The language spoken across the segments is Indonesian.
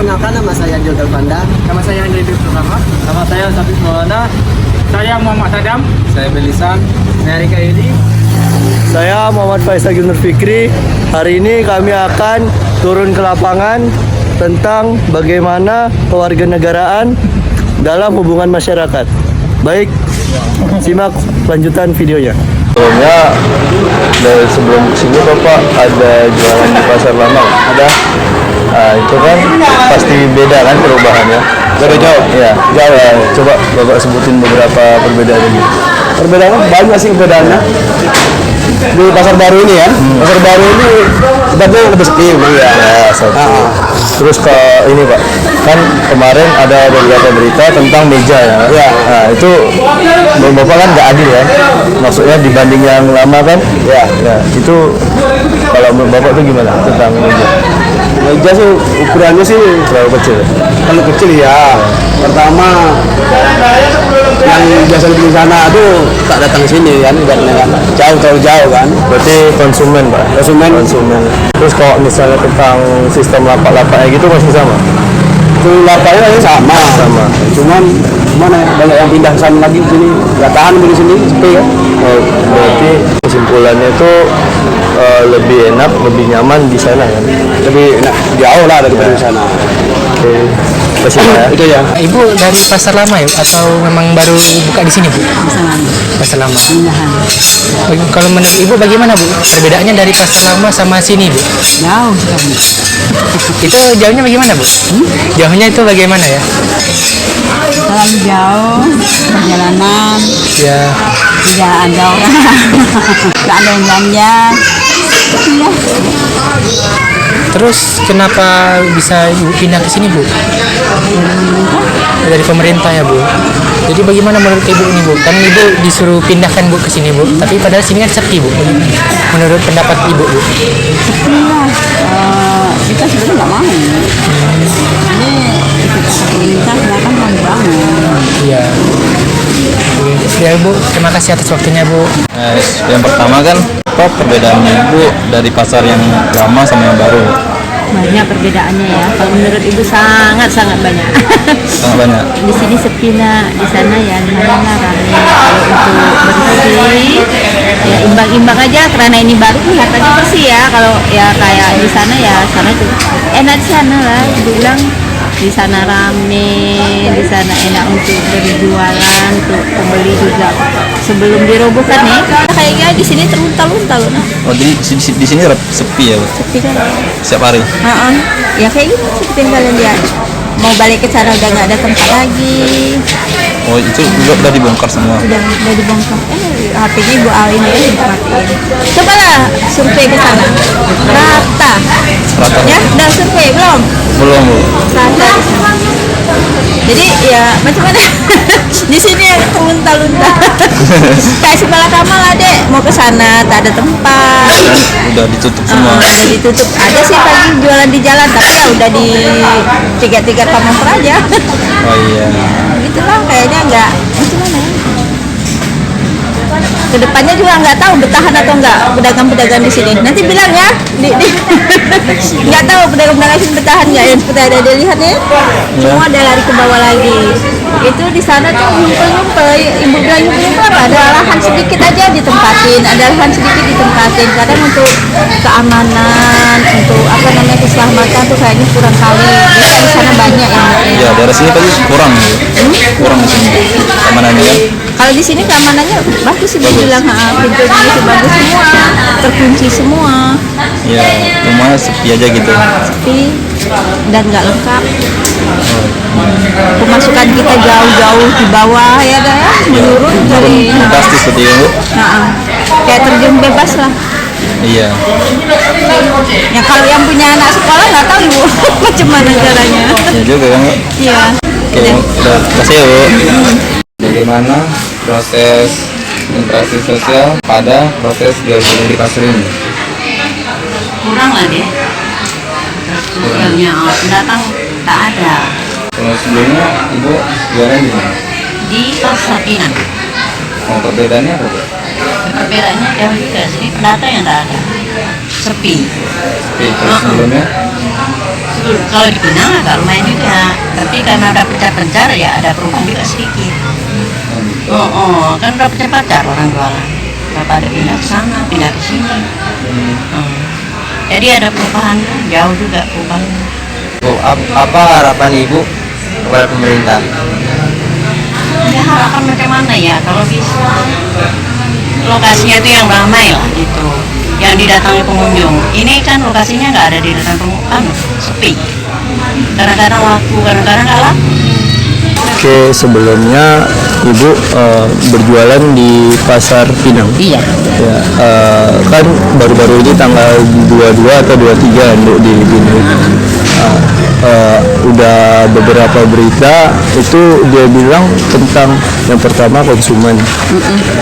Perkenalkan, nama saya Jodel Panda. Nama saya Andri Pertama. Nama saya Safis Maulana. Saya Muhammad Sadam. Saya Belisan. Saya Rika Yudi. Saya Muhammad Faisal Gunur Fikri. Hari ini kami akan turun ke lapangan tentang bagaimana kewarganegaraan dalam hubungan masyarakat. Baik, simak lanjutan videonya. Sebelumnya, dari sebelum kesini Bapak ada jualan di pasar lama? Ada? Nah, itu kan pasti beda kan perubahannya? Beda jauh? Iya, jauh ya. Coba Bapak sebutin beberapa perbedaannya. Perbedaannya banyak sih perbedaannya. Di pasar baru ini ya, pasar baru ini tempatnya lebih sepi. Iya, satu. Terus ke ini Pak, kan kemarin ada beberapa berita tentang meja ya. Iya. Nah, itu menurut Bapak kan nggak adil ya. Maksudnya dibanding yang lama kan? Ya. Ya, itu kalau menurut Bapak itu gimana tentang meja? Meja sih ukurannya sih Terlalu kecil. kalau kecil ya. Pertama yang biasa di sana tuh tak datang sini kan, jauh terlalu jauh kan. Berarti konsumen Pak? Konsumen. Terus kalau misalnya tentang sistem lapak-lapaknya gitu masih sama? Itu lapaknya sama. Cuman mana ya, banyak yang pindah ke sana lagi sini, nggak tahan di sini sepi kan. Oh, berarti kesimpulannya itu lebih enak, lebih nyaman di sana kan? Lebih enak, jauh lah daripada di sana. Oke, terima kasih ya. Itu ya. Ibu dari pasar lama ya atau memang baru buka di sini Bu? Pasar lama. Kalau menurut Ibu bagaimana Bu? Perbedaannya dari pasar lama sama sini Bu? Jauh sekali. Itu jauhnya bagaimana Bu? Jauhnya itu bagaimana ya? Terlalu jauh perjalanan, Ya. tidak ada orang, tidak ada yang belanja. Iya. Terus kenapa bisa Ibu pindah ke sini Bu? Dari pemerintah ya Bu. Jadi bagaimana menurut Ibu ini Bu? Kan Ibu disuruh pindahkan Bu ke sini Bu. Tapi padahal sini kan sepi Bu. Menurut pendapat Ibu Bu? Kita sebenarnya nggak mau. Ini pemerintah silakan mau dibangun. Iya. Oke. Ya Bu, terima kasih atas waktunya Bu. Yang pertama kan, apa perbedaannya Ibu dari pasar yang lama sama yang baru? Banyak perbedaannya ya. Kalau menurut Ibu sangat banyak. Sangat banyak. Di sini sepi nak, di sana ya lumayan lah ramai. Kalau untuk bersih, ya imbang-imbang aja karena ini baru kelihatannya bersih ya. Kalau ya kayak di sana ya sana tuh enak di sana lah. Bilang di sana rame, di sana enak untuk berjualan, untuk pembeli juga. Sebelum dirobohkan nih, kayaknya di sini teruntal-untal nah. Oh, di sini sepi ya Bu? Sepi kan? Setiap hari? Ya kayak gitu seperti yang kalian lihat. Mau balik ke sana udah nggak ada tempat lagi. Oh, itu udah dibongkar semua? Udah dibongkar. HP-nya Ibu Alin ya dimatiin. Cobalah survei ke sana. Rata. Ya, udah survei belum? Belum Bu. Rata di sana. Jadi ya macam mana? Di sini yang terlunta-lunta. Kayak sebelah kamar lah dek, mau ke sana tak ada tempat. Udah ditutup semua? Udah ditutup. Ada sih pagi jualan di jalan, tapi ya udah di tiga pamotor aja. Oh iya. Gitulah kayaknya nggak gimana ya. Kedepannya juga nggak tahu bertahan atau enggak pedagang-pedagang di sini. Nanti bilang ya, nggak tahu pedagang-pedagang sini bertahan nggak. Yang seperti ada dilihat ya, semua ada lari ke bawah lagi. Itu di sana tuh ngumpul-ngumpul, ibu bilang ngumpul apa? Ada lahan sedikit aja ditempatin, ada lahan sedikit ditempatin. Kadang untuk keamanan, untuk apa namanya keselamatan tuh kayaknya kurang kali. Biasanya di sana banyak yang Ya, dari sini tadi kurang Bu. Kurang di sini keamanannya kan? Kalau di sini keamanannya bagus sih dibilang, pintunya masih bagus semua, terkunci semua. Ya, rumahnya sepi aja gitu. Sepi dan nggak lengkap. Pemasukan kita jauh-jauh di bawah ya dah ya, menurun dari Drastis seperti itu Bu. kayak terjun bebas lah. Iya. Ya kalau yang punya anak sekolah nggak tahu Ibu macam mana caranya. Ya juga kan Bu. Iya. Oke, udah kasih ya Bu. Bagaimana proses interaksi sosial pada proses jual beli di pasar ini? Kurang lah deh. Sosialnya pendatang tak ada. Kalau sebelumnya Ibu jualan di mana? Di pasar Pinang. Oh, perbedaannya apa Bu? Perbedaannya jauh juga sini pendatang yang tak ada. Sepi. Oke, kalau sebelumnya? Kalau di Pinang agak lumayan juga, tapi karena udah pencar-pencar ya ada perubahan juga sedikit. Kan udah pencar-pencar orang jualan. Kenapa ada pindah ke sana, pindah ke sini. Jadi ada perubahan, jauh juga perubahannya. Apa harapan Ibu kepada pemerintah? Ya harapan macam mana ya, kalau bisa lokasinya itu yang ramai lah gitu, yang didatangi pengunjung. Ini kan lokasinya nggak ada didatangi pengunjung, sepi. Kadang-kadang laku, kadang-kadang nggak laku. Oke, sebelumnya Ibu berjualan di Pasar Pinang. Iya. Ya, kan baru-baru ini tanggal 22 atau 23 untuk di Binus. Udah beberapa berita itu dia bilang tentang yang pertama konsumen,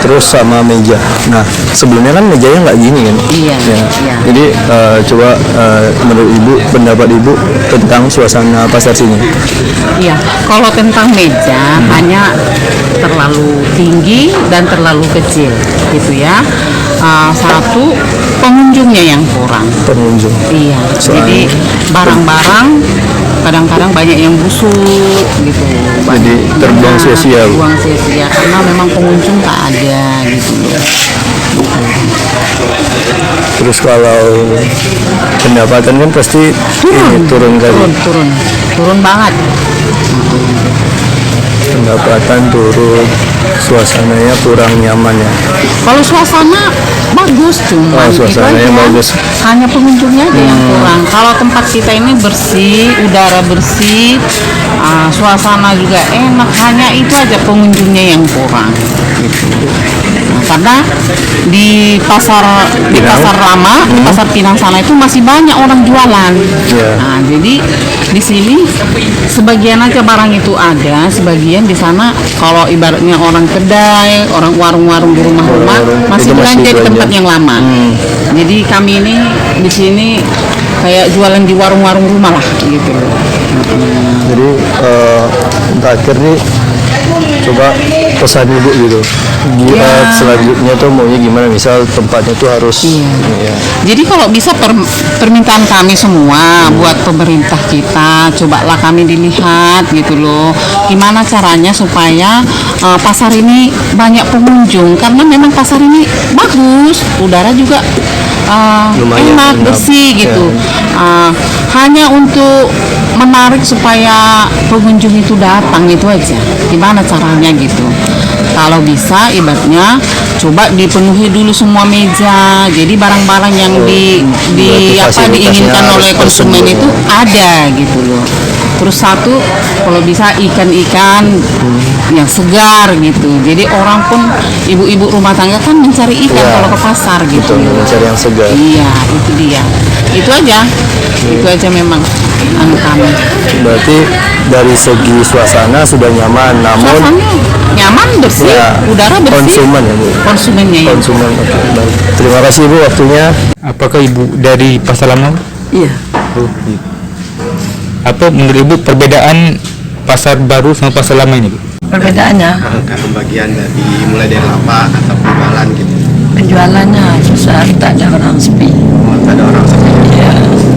terus sama meja. Nah, sebelumnya kan mejanya nggak gini kan? Iya. Ya. Iya. Jadi coba menurut Ibu, pendapat Ibu tentang suasana pasar sini. Iya, kalau tentang meja hanya terlalu tinggi dan terlalu kecil, gitu ya. Satu, pengunjungnya yang kurang. Pengunjung. Iya, Soalnya- jadi barang-barang kadang-kadang banyak yang busuk, gitu. Jadi terbuang sia-sia, Bu. Buang sia-sia karena memang pengunjung tak ada, gitu. Terus kalau pendapatan kan pasti ini turun kali. Turun banget. Pendapatan turun, suasananya kurang nyaman ya. Kalau suasana bagus, cuma suasananya bagus. hanya pengunjungnya aja yang kurang. Kalau tempat kita ini bersih, udara bersih, suasana juga enak, hanya itu aja pengunjungnya yang kurang. Gitu. Nah, karena di pasar lama, di pasar Pinang sana itu masih banyak orang jualan. Iya. Nah, jadi di sini sebagian aja barang itu ada, sebagian di sana kalau ibaratnya orang kedai, orang warung-warung di rumah-rumah Warung-warung masih itu masih belanja di tempat belanja. yang lama. Jadi kami ini di sini kayak jualan di warung-warung rumah lah gitu. Jadi terakhir nih coba pesan Ibu gitu. Selanjutnya tuh maunya gimana? Misal tempatnya tuh harus ini ya. Jadi kalau bisa permintaan kami semua buat pemerintah kita, cobalah kami dilihat gitu loh. Gimana caranya supaya pasar ini banyak pengunjung, karena memang pasar ini bagus, udara juga Lumayan enak, enak. bersih gitu. Hanya untuk menarik supaya pengunjung itu datang itu aja. Gimana caranya gitu? Kalau bisa ibaratnya coba dipenuhi dulu semua meja. Jadi barang-barang yang berarti fasilitasnya diinginkan harus oleh konsumen tersebut. itu ada gitu loh. Terus satu, kalau bisa ikan-ikan yang segar gitu. Jadi orang pun ibu-ibu rumah tangga kan mencari ikan Iya. kalau ke pasar gitu. Betul, mencari yang segar. Iya, itu dia. Itu aja. Itu aja memang kami. Berarti dari segi suasana sudah nyaman, namun Suasananya nyaman, bersih, ya, udara bersih. konsumen ya Bu. Konsumennya ya. Konsumen. Oke, baik. Terima kasih Bu waktunya. Apakah Ibu dari Pasar Lama? Iya. Apa menurut Ibu perbedaan pasar baru sama pasar lama ini, Bu? Perbedaannya Pembagian dari mulai dari lapak atau penjualan gitu. penjualannya susah, tak ada orang sepi. Tak ada orang sepi. Iya.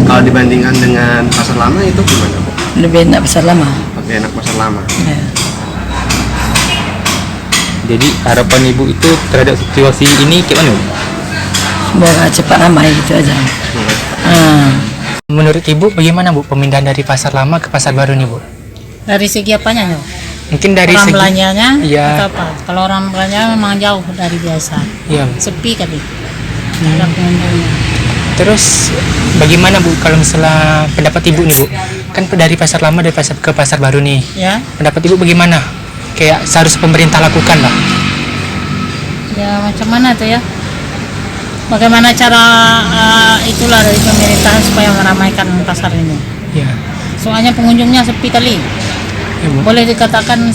Kalau dibandingkan dengan pasar lama itu gimana, Bu? Lebih enak pasar lama. Lebih enak pasar lama. Iya. Jadi harapan Ibu itu terhadap situasi ini gimana, Bu? Semoga cepat ramai gitu aja. Menurut Ibu bagaimana, Bu, pemindahan dari pasar lama ke pasar baru nih, Bu? Dari segi apanya ya? Mungkin dari Orang segi belanjanya Iya. atau apa? Kalau orang belanja memang jauh dari biasa. Iya. Sepi kali. Ada pengunjungnya. Terus bagaimana, Bu, kalau misalnya pendapat Ibu nih, Bu? Kan dari pasar lama dari pasar ke pasar baru nih. Ya, Pendapat Ibu bagaimana? Kayak seharusnya pemerintah lakukan lah. ya macam mana tuh ya? Bagaimana cara itulah dari pemerintahan supaya meramaikan pasar ini? Iya. Soalnya pengunjungnya sepi kali. Ya, Bu. Boleh dikatakan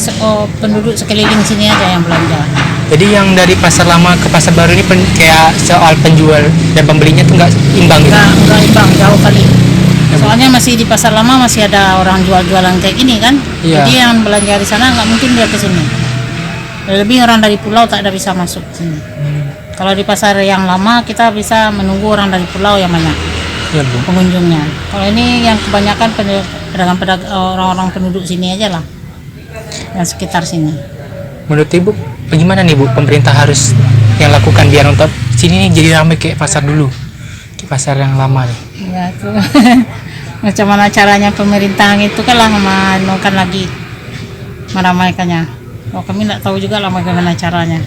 penduduk sekeliling sini aja yang belanja. Jadi yang dari pasar lama ke pasar baru ini kayak soal penjual dan pembelinya tuh nggak imbang gitu. Nggak imbang, jauh kali. Soalnya masih di pasar lama masih ada orang jual-jualan kayak gini kan. Iya. Jadi yang belanja di sana nggak mungkin dia ke sini. Lebih orang dari pulau tak ada bisa masuk ke sini. Kalau di pasar yang lama kita bisa menunggu orang dari pulau yang banyak. Ya Bu. pengunjungnya. Kalau ini yang kebanyakan pedagang-pedagang orang-orang penduduk sini aja lah, yang sekitar sini. Menurut Ibu, bagaimana nih Bu pemerintah harus yang lakukan biar untuk sini nih jadi ramai kayak pasar dulu, kayak pasar yang lama nih? Ya itu macam mana caranya pemerintahan itu kan lah menemukan lagi meramaikannya. Oh, kami tidak tahu juga lah bagaimana caranya.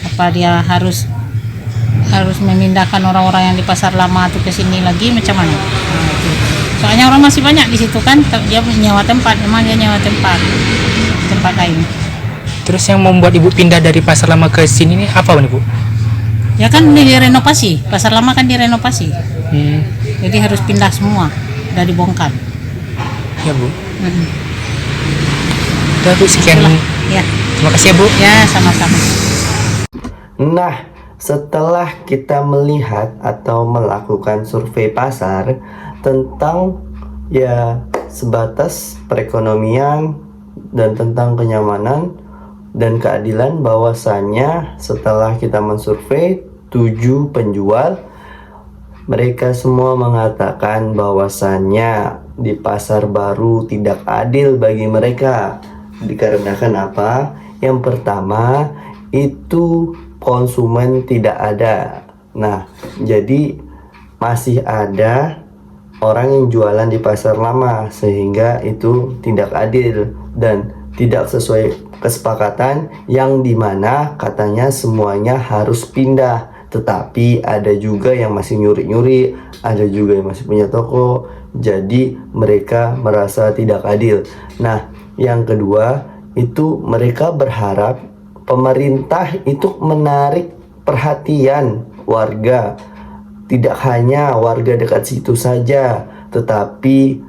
Apa dia harus memindahkan orang-orang yang di pasar lama itu ke sini lagi macam mana? Nah, itu. Soalnya orang masih banyak di situ kan, dia nyewa tempat, memang dia nyewa tempat lain. Terus yang membuat Ibu pindah dari pasar lama ke sini nih apa nih Bu? Ya kan direnovasi, pasar lama kan direnovasi. Jadi harus pindah semua, udah dibongkar. Ya Bu. Udah Bu, sekian. Ya. Terima kasih ya Bu. Ya, sama-sama. Nah, setelah kita melihat atau melakukan survei pasar tentang ya sebatas perekonomian dan tentang kenyamanan dan keadilan, bahwasannya setelah kita mensurvei 7 penjual, mereka semua mengatakan bahwasannya di pasar baru tidak adil bagi mereka. Dikarenakan apa? Yang pertama itu konsumen tidak ada. Nah, jadi masih ada orang yang jualan di pasar lama, sehingga itu tidak adil dan tidak sesuai kesepakatan yang dimana katanya semuanya harus pindah. Tetapi ada juga yang masih nyuri-nyuri, ada juga yang masih punya toko, jadi mereka merasa tidak adil. Nah, yang kedua itu mereka berharap pemerintah itu menarik perhatian warga, tidak hanya warga dekat situ saja, tetapi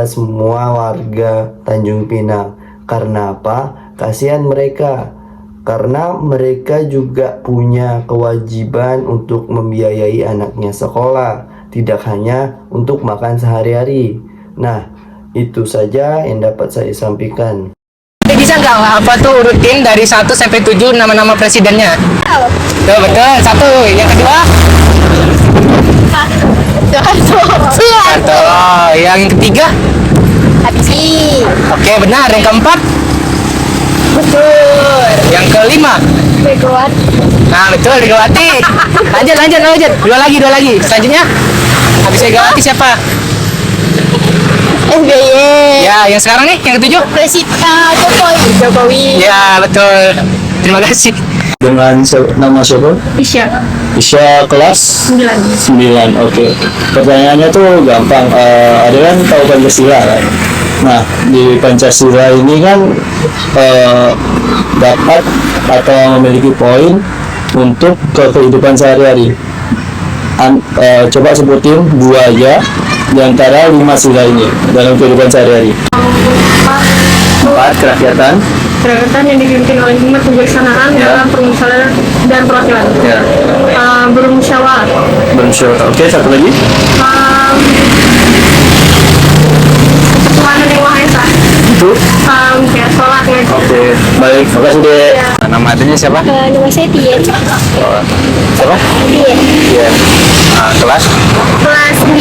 semua warga Tanjung Pinang. Karena apa? Kasihan mereka, karena mereka juga punya kewajiban untuk membiayai anaknya sekolah, tidak hanya untuk makan sehari-hari. Nah, itu saja yang dapat saya sampaikan. Bisa nggak apa tuh urutin dari 1 sampai 7 nama-nama presidennya? Tuh, betul. 1. Yang kedua? Soeharto. Yang ketiga? Habibie. Oke, benar. Yang keempat? Betul. Yang kelima? Megawati. Nah, betul, Megawati. Lanjut. Dua lagi. Selanjutnya? Habis Megawati siapa? SBY. Ya, yang sekarang nih, yang ketujuh? Presiden Jokowi. Ya, betul. Terima kasih. Dengan nama siapa? Isya kelas 9. Oke. Pertanyaannya tuh gampang. Ada kan tahu Pancasila kan? Nah, di Pancasila ini kan dapat atau memiliki poin untuk kehidupan sehari-hari. Coba sebutin 2 aja di antara 5 sila ini dalam kehidupan sehari-hari. 4, kerakyatan. Kerakyatan yang dipimpin oleh umat kebijaksanaan dalam permusyawaratan dan perwakilan. Bermusyawarah. Oke, satu lagi. Ketuhanan yang Maha Esa. Itu. Kayak sholat ya. Oke, baik. Makasih deh. Nama adanya siapa? Nama saya Tien. Siapa? Tien. Iya. Kelas? Kelas 9.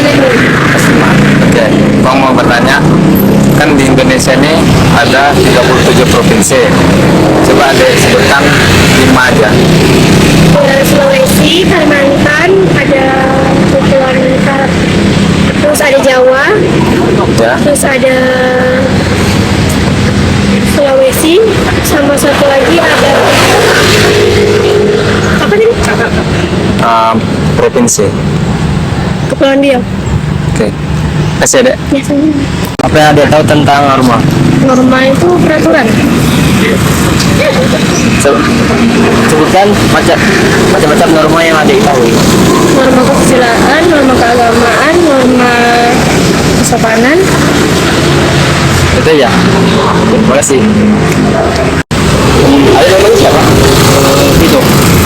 Oke. Bang mau bertanya, kan di Indonesia ini ada 37 provinsi. Coba Adek sebutkan 5 aja. Sulawesi, Kalimantan, ada Kepulauan Barat, terus ada Jawa, Ya. terus ada Sulawesi, sama satu lagi ada apa tadi? Provinsi. Kepulauan Riau. Oke. Kasih Adek. Biasanya Apa yang ada tahu tentang norma? norma itu peraturan. Sebutkan macam-macam norma yang ada tahu. Norma kesusilaan, norma keagamaan, norma kesopanan. Itu ya. Terima kasih. Ada namanya siapa?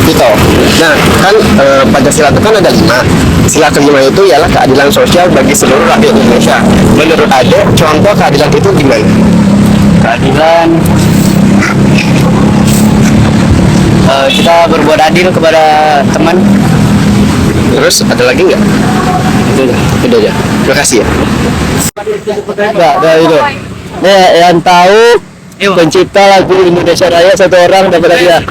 Tito. Nah, kan Pancasila itu kan ada 5. Sila kelima itu ialah keadilan sosial bagi seluruh rakyat Indonesia. Menurut Adek, contoh keadilan itu gimana? Keadilan kita berbuat adil kepada teman. Terus ada lagi nggak? Udah aja. Terima kasih ya. Nah, itu. Nih, yang tahu pencipta lagu Indonesia Raya satu orang dapat hadiah.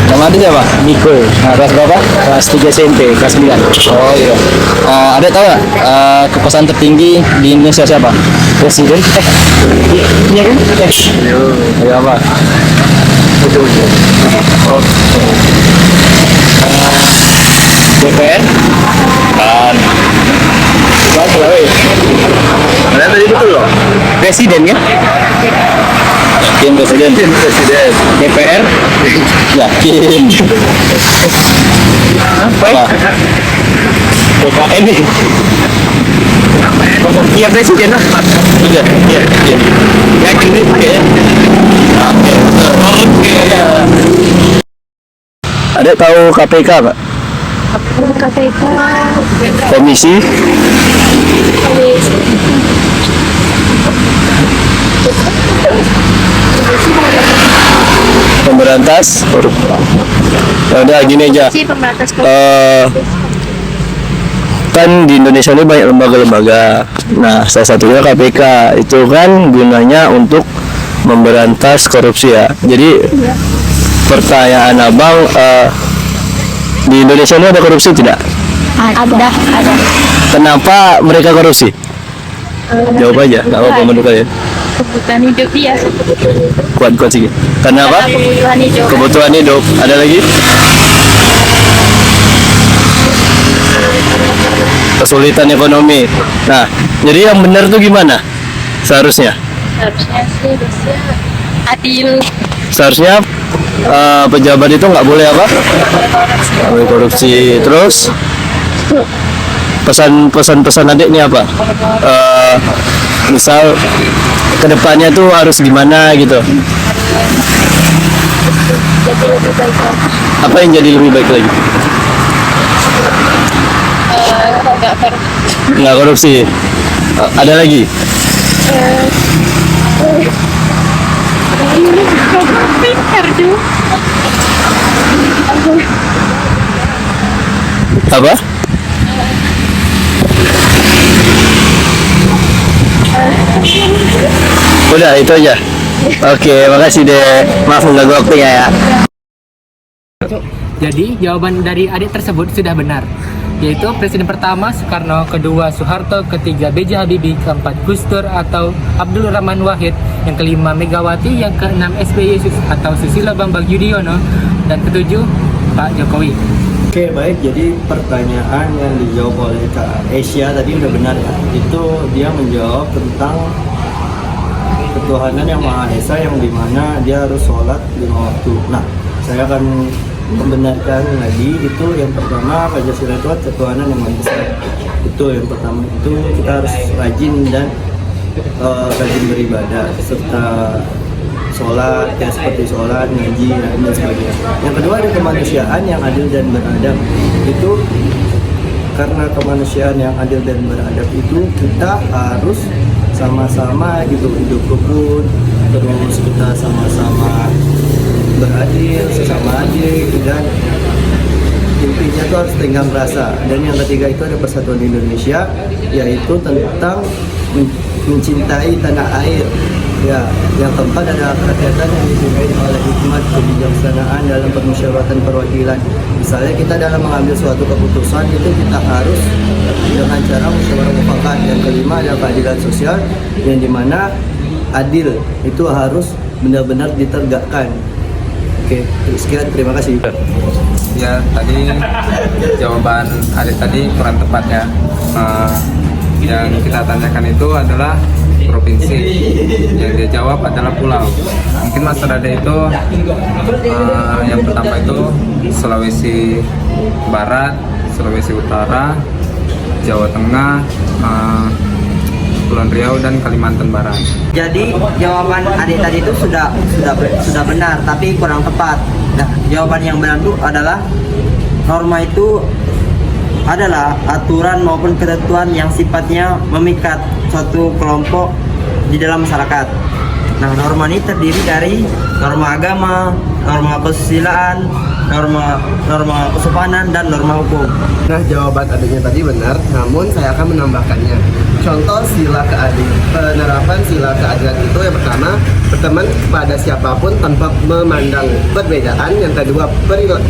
Nama dia siapa? Niko. Nah, kelas berapa? Kelas 3 SMP, kelas 9. Oh iya. Ada tahu nggak kepuasan tertinggi di Indonesia siapa? Presiden? Iya kan? Iya apa? DPR? Kan. Mana tadi betul loh? Presiden kan? Yakin presiden? Presiden. DPR? Yakin. Apa? PKN nih. Iya presiden lah. Iya, iya, iya. Yakin nih? Oke. Oke. Ada tahu KPK Pak? KPK. Komisi Pemberantas Korupsi. Udah gini aja. Kan di Indonesia ini banyak lembaga-lembaga. Nah, salah satunya KPK. Itu kan gunanya untuk memberantas korupsi ya. Jadi pertanyaan abang, di Indonesia ini ada korupsi tidak? Ada. Kenapa mereka korupsi? Jawab aja, nggak apa-apa menurut kalian. Kebutuhan hidup dia. Kuat sih. Karena apa? Kebutuhan hidup. Kebutuhan hidup. Ada lagi? Kesulitan ekonomi. Nah, jadi yang benar tuh gimana? Seharusnya? Harusnya sih bisa adil. Seharusnya pejabat itu nggak boleh apa? Nggak boleh korupsi. Terus pesan adik ini apa? Misal kedepannya tuh harus gimana gitu? Jadi lebih baik lagi. Apa yang jadi lebih baik lagi? Nggak korupsi. Ada lagi? Apa? Udah itu aja. Oke, makasih deh. Maaf mengganggu waktunya ya. Jadi jawaban dari adik tersebut sudah benar, yaitu Presiden pertama Soekarno, kedua Soeharto, ketiga B.J. Habibie, keempat Gus Dur atau Abdul Rahman Wahid, yang kelima Megawati, yang keenam SBY atau Susilo Bambang Yudhoyono, dan ketujuh Pak Jokowi. Oke, baik. Jadi pertanyaan yang dijawab oleh Kak Asia tadi udah benar ya. Itu dia menjawab tentang ketuhanan yang Maha Esa, yang dimana dia harus sholat 5 waktu. Nah, saya akan membenarkan lagi. Itu yang pertama, Pancasila itu ketuhanan yang Maha Esa. Itu yang pertama. Itu kita harus rajin dan rajin beribadah serta sholat, ya seperti sholat, ngaji, dan sebagainya. Yang kedua ada kemanusiaan yang adil dan beradab. Itu karena kemanusiaan yang adil dan beradab itu kita harus sama-sama gitu hidup rukun, terus kita sama-sama beradil, sesama adil, dan intinya itu harus tenggang rasa. Dan yang ketiga itu ada persatuan Indonesia, yaitu tentang mencintai tanah air. Ya, yang keempat ada kerakyatan yang dipimpin oleh hikmat kebijaksanaan dalam permusyawaratan perwakilan. Misalnya kita dalam mengambil suatu keputusan itu kita harus dengan cara musyawarah mufakat. Yang kelima ada keadilan sosial, yang dimana adil itu harus benar-benar ditegakkan. Oke, sekian, terima kasih. Ya, tadi jawaban adik tadi kurang tepatnya. Yang kita tanyakan itu adalah provinsi, yang dia jawab adalah pulau. Mungkin Mas Rada itu yang pertama itu Sulawesi Barat, Sulawesi Utara, Jawa Tengah, Kepulauan Riau, dan Kalimantan Barat. Jadi jawaban adik tadi itu sudah benar, tapi kurang tepat. Nah, jawaban yang benar itu adalah norma itu adalah aturan maupun ketentuan yang sifatnya memikat suatu kelompok di dalam masyarakat. Nah, norma ini terdiri dari norma agama, norma kesusilaan, norma kesopanan, dan norma hukum. Nah, jawaban adanya tadi benar, namun saya akan menambahkannya. Contoh sila keadilan, penerapan sila keadilan itu yang pertama, berteman pada siapapun tanpa memandang perbedaan. Yang kedua,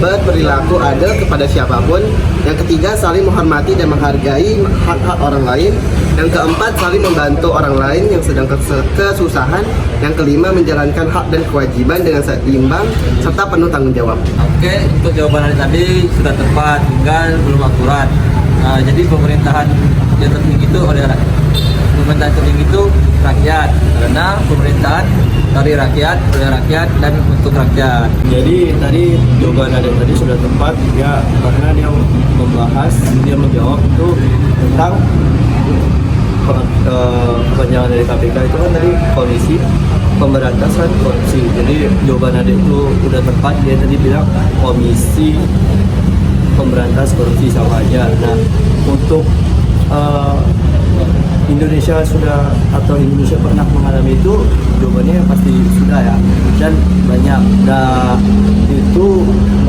berperilaku adil kepada siapapun. Yang ketiga, saling menghormati dan menghargai hak-hak orang lain. Yang keempat, saling membantu orang lain yang sedang kesusahan. Yang kelima, menjalankan hak dan kewajiban dengan seimbang serta penuh tanggung jawab. Oke, untuk jawaban tadi sudah tepat, tinggal belum akurat. Jadi pemerintahan yang tertinggi itu pemerintahan tertinggi itu rakyat, karena pemerintahan dari rakyat, oleh rakyat, dan untuk rakyat. Jadi tadi jawaban ada tadi sudah tepat ya, karena dia menjawab itu tentang kepanjangan dari KPK itu kan tadi Komisi Pemberantasan Korupsi. Jadi jawaban ada itu udah tepat, dia tadi bilang Komisi Pemberantas Korupsi sama aja. Nah, untuk Indonesia sudah atau Indonesia pernah mengalami itu, jawabannya pasti sudah ya, dan banyak. Nah, itu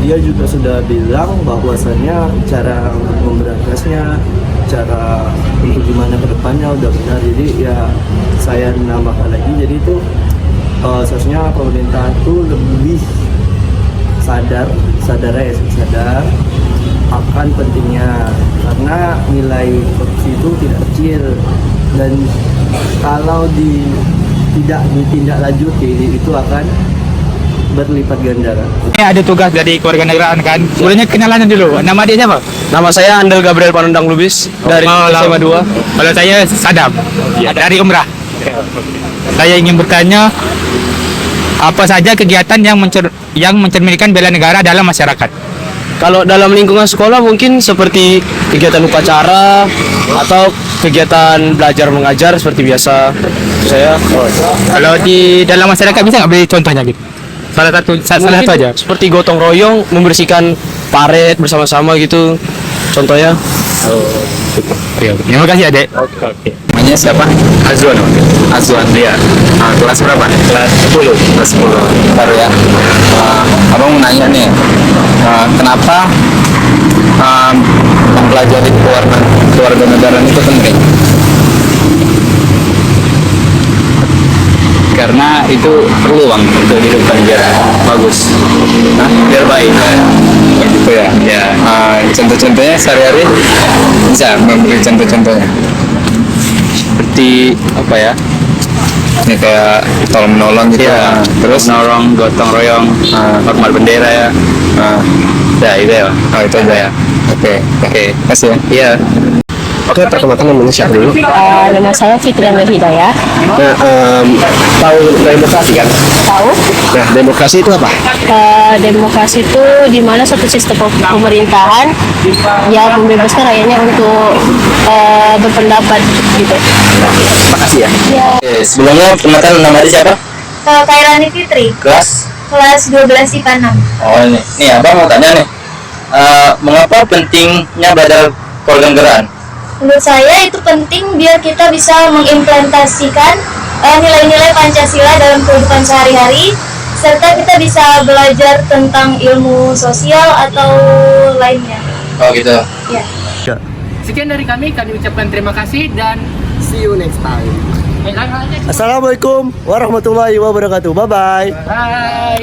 dia juga sudah bilang bahwasannya cara memberantasnya, cara untuk gimana ke depannya udah benar. Jadi ya saya nambahkan lagi, jadi itu seharusnya pemerintah itu lebih sadar akan pentingnya, karena nilai korupsi itu tidak kecil, dan kalau tidak ditindaklanjuti itu akan berlipat ganda. Ini ada tugas dari keluarga negaraan kan. Bolehnya kenalan dulu. Nama dia siapa? Nama saya Andel Gabriel Panundang Lubis dari SMA 2. Kalau saya Sadam dari Umrah. Saya ingin bertanya, apa saja kegiatan yang mencerminkan bela negara dalam masyarakat? Kalau dalam lingkungan sekolah mungkin seperti kegiatan upacara atau kegiatan belajar mengajar seperti biasa. Kalau di dalam masyarakat bisa nggak beri contohnya gitu? Salah satu aja. Seperti gotong royong membersihkan paret bersama-sama gitu. Contohnya. Terima kasih Adek. Oke. Namanya siapa? Azwan. Azwan dia. Kelas berapa? Kelas 10. Kelas 10. Baru ya. Abang mau nanya nih. Kenapa mempelajari kewarganegaraan itu penting? Karena itu peluang untuk hidupkan negara bagus, biar baik. Gitu ya. Ya. Contoh-contohnya sehari-hari bisa memberi contoh-contohnya. Seperti apa ya? Ini kayak tolong menolong gitu. Ya. Terus menolong, gotong royong, hormat bendera ya. Ya itu ya. Oh itu aja ya. Oke. Kasih ya. Iya. Oke, perkenalkan namanya siapa dulu? Nama saya Fitri Hidayah. Nah, tahu demokrasi kan? Tahu? Nah, demokrasi itu apa? Demokrasi itu di mana suatu sistem pemerintahan yang membebaskan rakyatnya untuk berpendapat gitu. Makasih ya. Ya. Oke, sebelumnya perkenalkan namanya siapa? Kairani Fitri. Kelas 12 IPA 6. Oh ini abang mau tanya nih, mengapa pentingnya belajar kewarganegaraan? Menurut saya itu penting biar kita bisa mengimplementasikan nilai-nilai Pancasila dalam kehidupan sehari-hari, serta kita bisa belajar tentang ilmu sosial atau lainnya. Oh gitu. Ya. Sekian dari kami ucapkan terima kasih dan See you next time. Assalamualaikum warahmatullahi wabarakatuh. Bye bye. bye.